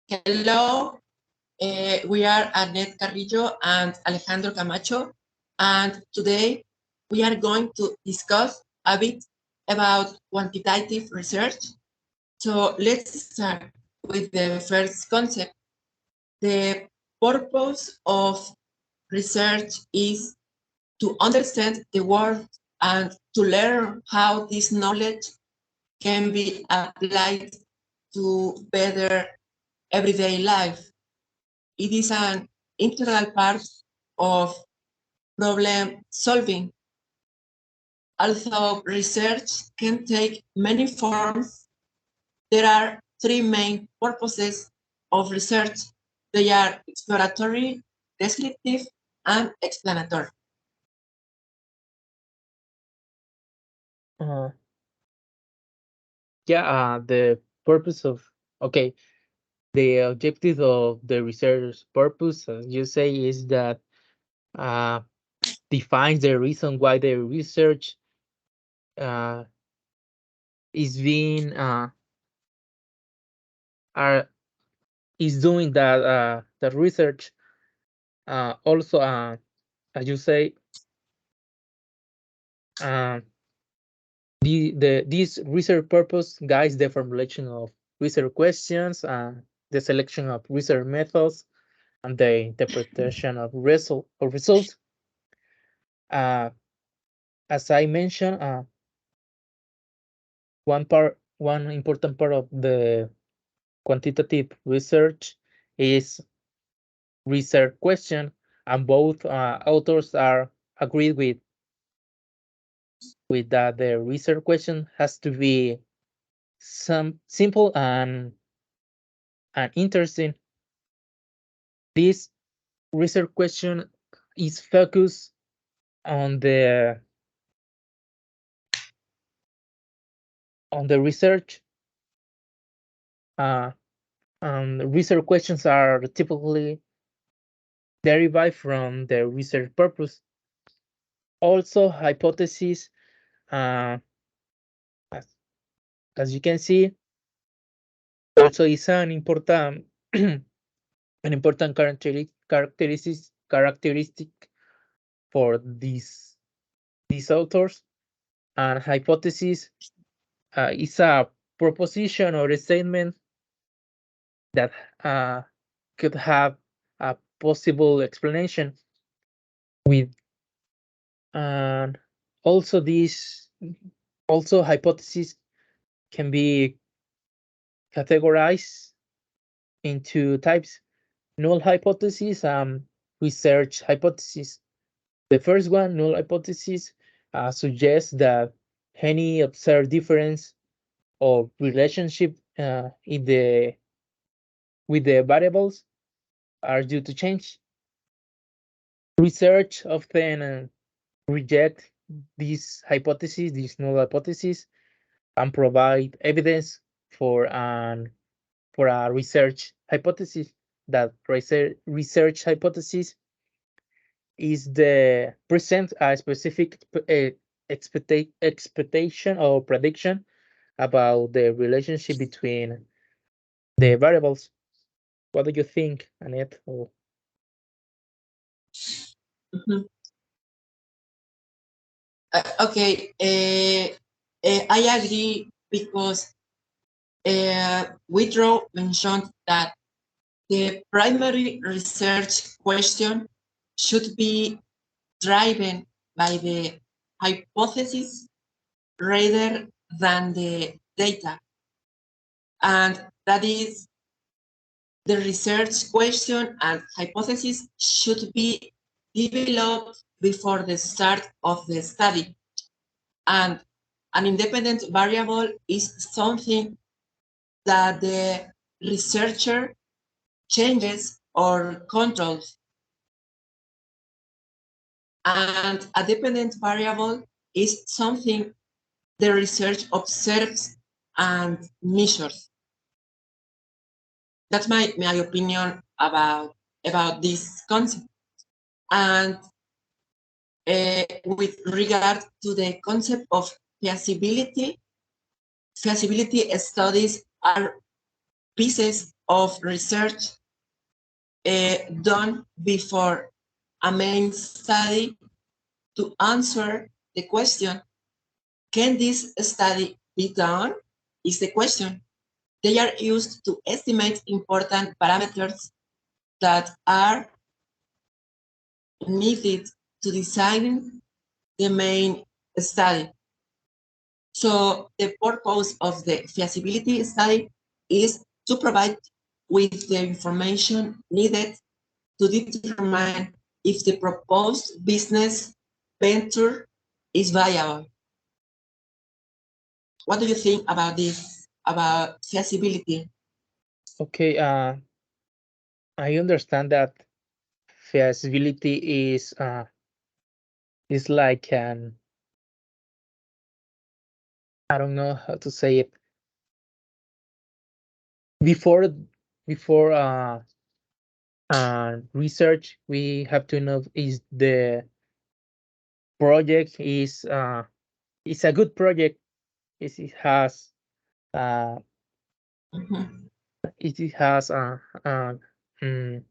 Hello, we are Annette Carrillo and Alejandro Camacho, and today we are going to discuss a bit about quantitative research. So let's start with the first concept. The purpose of research is to understand the world and to learn how this knowledge can be applied to better everyday life. It is an integral part of problem solving. Although research can take many forms, there are three main purposes of research. They are exploratory, descriptive, and explanatory. The purpose of, the objective of the research purpose, as you say, is that defines the reason why the research is being is doing that research. Also, as you say, this research purpose guides the formulation of research questions, the selection of research methods, and the interpretation of results. As I mentioned, one important part of the quantitative research is research question, and both authors are agreed with that the research question has to be simple and interesting. This research question is focused on the research. Research questions are typically derived from the research purpose. Also, hypotheses, as you can see, also is an important characteristic for these authors. And hypothesis is a proposition or a statement that could have a possible explanation with, and also hypotheses can be categorized into types: null hypothesis and research hypothesis. The first one, null hypothesis, suggests that any observed difference or relationship with the variables are due to change. Research often reject this null hypothesis, and provide evidence for a research hypothesis. That research hypothesis is the present a specific expectation or prediction about the relationship between the variables. What do you think, Annette? Okay, I agree because Whitrow mentioned that the primary research question should be driven by the hypothesis rather than the data. And that is, the research question and hypothesis should be developed before the start of the study. And an independent variable is something that the researcher changes or controls. And a dependent variable is something the research observes and measures. That's my opinion about this concept. And with regard to the concept of feasibility studies are pieces of research done before a main study to answer the question, can this study be done? Is the question. They are used to estimate important parameters that are needed to design the main study. So the purpose of the feasibility study is to provide with the information needed to determine if the proposed business venture is viable. What do you think about this, about feasibility? Okay, I understand that feasibility is like an, I don't know how to say it. Before before research, we have to know is the project is a good project. Is it has uh Mhm. it has mm,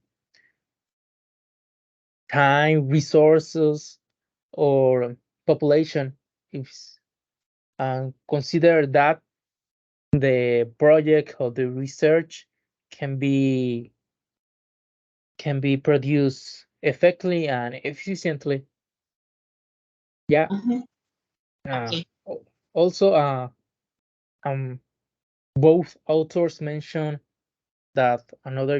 time, resources, or population. If consider that the project or the research can be produced effectively and efficiently. Yeah. Mhm. Uh, Okay. Also, um, both authors mention that another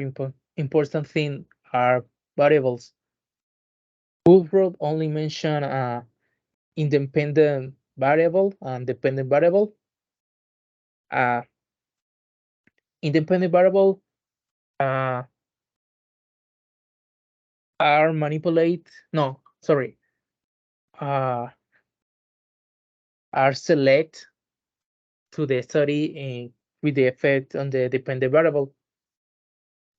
important thing are variables. Woodrow only mention independent variable and dependent variable. Uh, Independent variable uh, are manipulate. No, sorry. Uh, are select to the study with the effect on the dependent variable.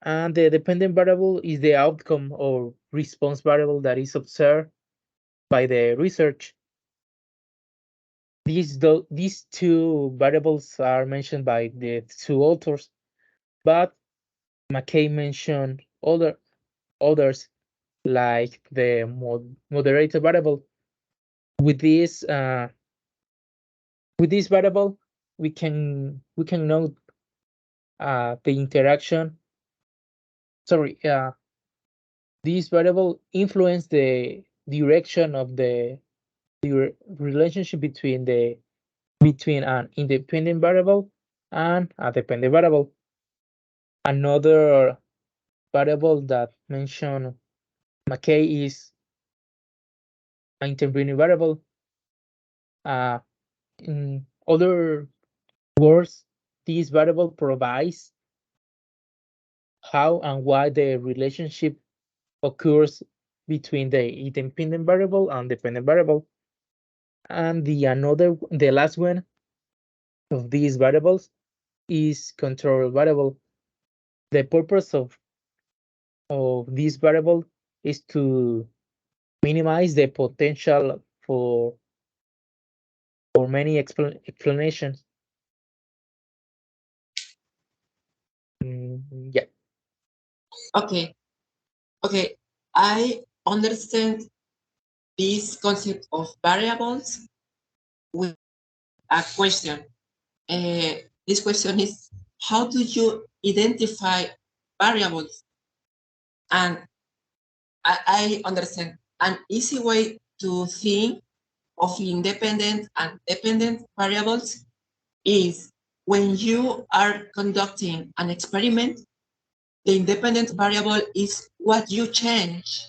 And the dependent variable is the outcome or response variable that is observed by the research. These two variables are mentioned by the two authors, but McKay mentioned others like the moderator variable. With this variable, we can note the interaction. Sorry, this variable influence the direction of the relationship between an independent variable and a dependent variable. Another variable that mentioned McKay is an intervening variable. In other words, this variable provides how and why the relationship occurs between the independent variable and dependent variable. And the last one of these variables is control variable. The purpose of this variable is to minimize the potential for many explanations. Yeah. Okay. Okay. I understand this concept of variables with a question. This question is, how do you identify variables? And I understand an easy way to think of independent and dependent variables is when you are conducting an experiment, the independent variable is what you change,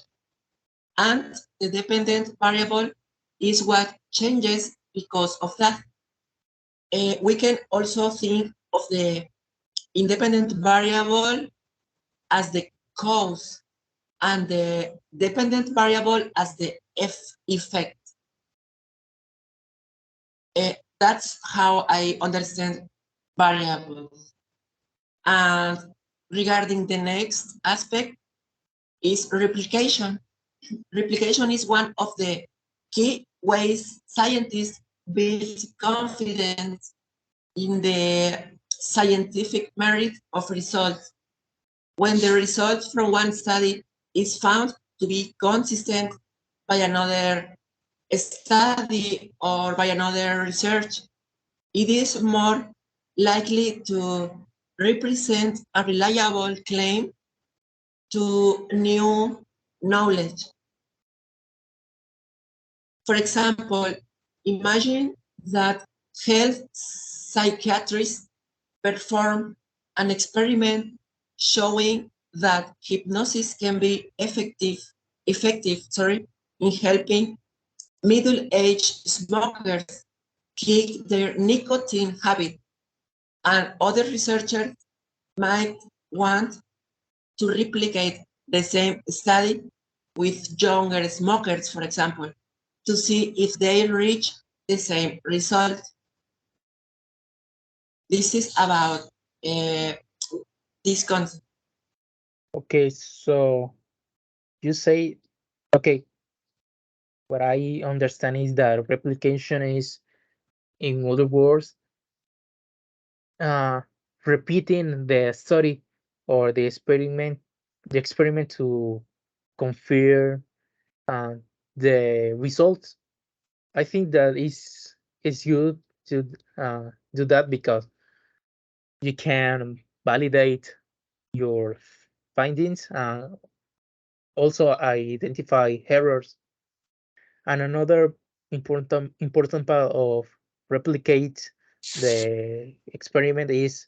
and the dependent variable is what changes because of that. We can also think of the independent variable as the cause and the dependent variable as the effect. That's how I understand variables. And regarding the next aspect is replication. Replication is one of the key ways scientists build confidence in the scientific merit of results. When the result from one study is found to be consistent by another study or by another research, it is more likely to represent a reliable claim to new knowledge. For example, imagine that health psychiatrists perform an experiment showing that hypnosis can be effective in helping middle-aged smokers kick their nicotine habit, and other researchers might want to replicate the same study with younger smokers, for example, to see if they reach the same result. This is about this concept. Okay, so you say, okay, what I understand is that replication is, in other words, uh, repeating the study or the experiment to confirm uh, the results. I think that is good to do that because you can validate your findings and also identify errors. And another important part of replicate the experiment is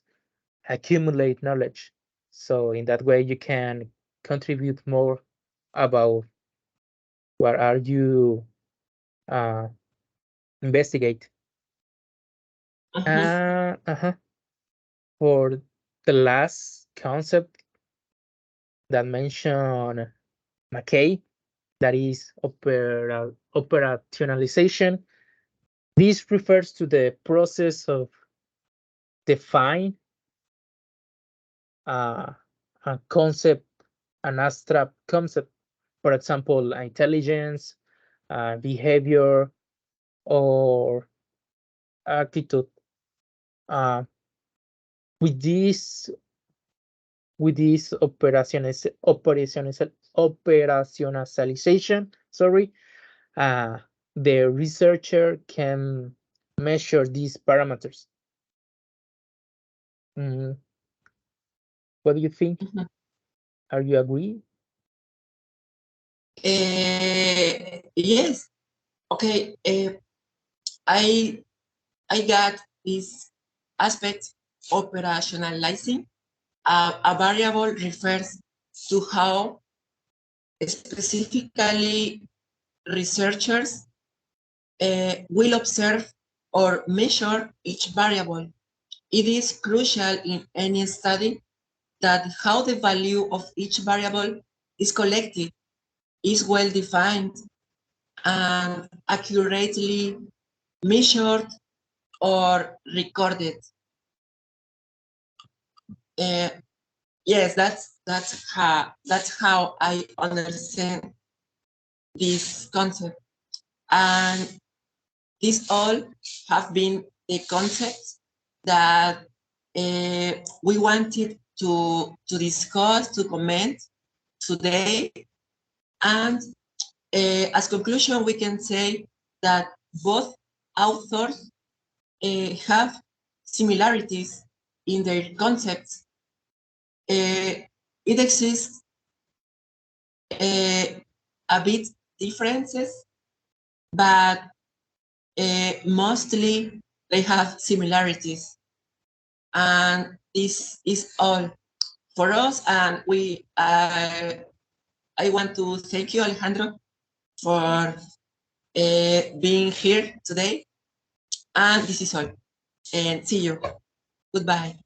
accumulate knowledge. So in that way you can contribute more about what are you uh, investigate. Uh-huh. For the last concept that mentioned McKay, that is operationalization. This refers to the process of define uh, a concept, an abstract concept, for example, intelligence, behavior, or attitude. Uh, with this operationalization, sorry, uh, the researcher can measure these parameters. Mm, what do you think? Are you agree? Yes. Okay. I got this aspect. Operationalizing a variable refers to how specifically researchers will observe or measure each variable. It is crucial in any study that how the value of each variable is collected is well defined and accurately measured or recorded. Uh, yes, that's how I understand this concept, and these all have been the concepts that we wanted to discuss, to comment today, and as conclusion, we can say that both authors have similarities in their concepts. It exists a bit differences, but mostly they have similarities. And this is all for us. And I want to thank you, Alejandro, for being here today. And this is all. And see you. Goodbye.